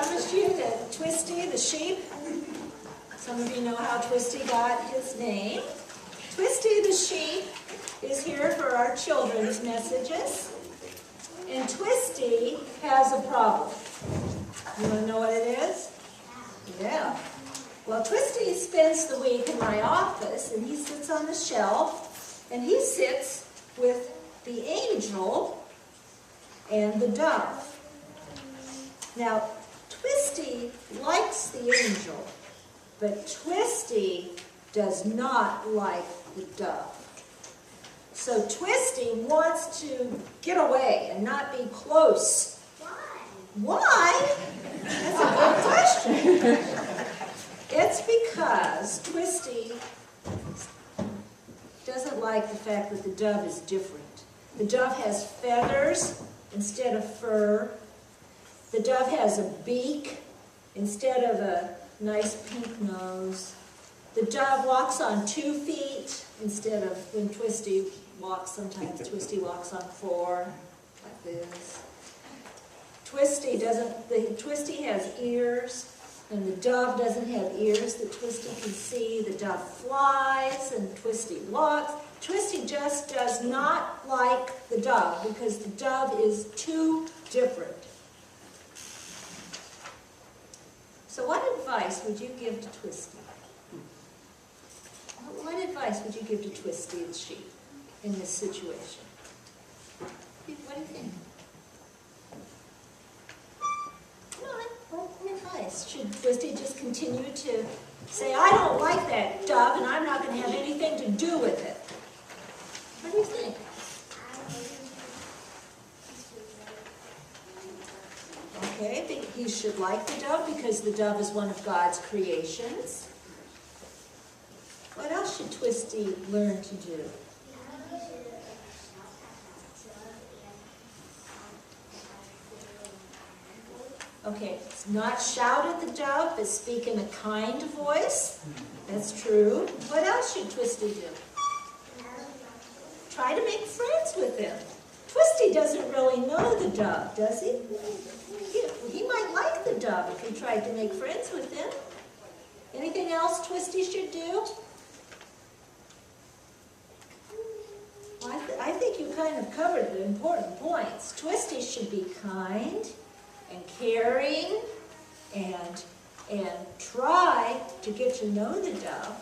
promised you that Twisty the sheep, some of you know how Twisty got his name. Twisty the sheep is here for our children's messages. And Twisty has a problem. You want to know what it is? Yeah. Well, Twisty spends the week in my office, and he sits on the shelf, and he sits with the angel and the dove. Now, Twisty likes the angel, but Twisty does not like the dove. So Twisty wants to get away and not be close. Why? That's a good question. It's because Twisty doesn't like the fact that the dove is different. The dove has feathers instead of fur. The dove has a beak instead of a nice pink nose. The dove walks on 2 feet instead of when Twisty walks. Sometimes Twisty walks on 4, like this. Twisty has ears, and the dove doesn't have ears that Twisty can see. The dove flies, and Twisty walks. Twisty just does not like the dove because the dove is too different. So what advice would you give to Twisty? What advice would you give to Twisty the sheep in this situation? What do you think? What advice? Should Twisty just continue to say, I don't like that dove and I'm not going to have anything to do with it? What do you think? Okay, he should like the dove because the dove is one of God's creations. What else should Twisty learn to do? Okay, not shout at the dove, but speak in a kind voice. That's true. What else should Twisty do? Try to make friends with him. Twisty doesn't really know the dove, does he? He might like the dove if he tried to make friends with him. Anything else Twisty should do? Well, I think you kind of covered the important points. Twisty should be kind and caring and try to get to know the dove.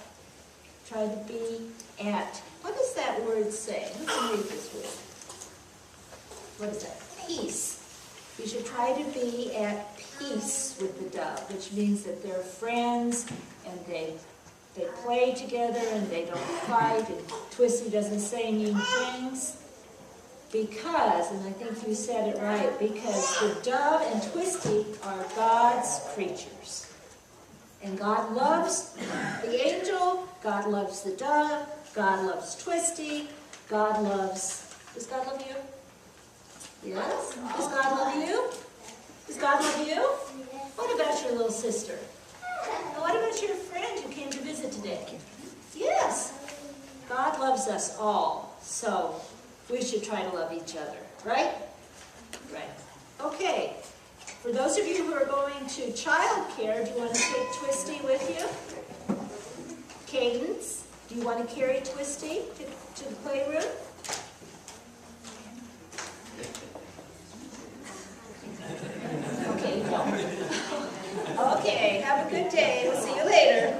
Try to be at, what does that word say? Let's read this word. What is that? Peace. You should try to be at peace with the dove, which means that they're friends and they play together and they don't fight and Twisty doesn't say mean things. Because, and I think you said it right, because the dove and Twisty are God's creatures. And God loves the angel, God loves the dove, God loves Twisty, God loves, does God love you? Yes? Does God love you? Does God love you? What about your little sister? And what about your friend who came to visit today? Yes. God loves us all, so we should try to love each other, right? Right. Okay. For those of you who are going to child care, do you want to take Twisty with you? Cadence, do you want to carry Twisty to the playroom? Okay, no. Okay, have a good day. We'll see you later.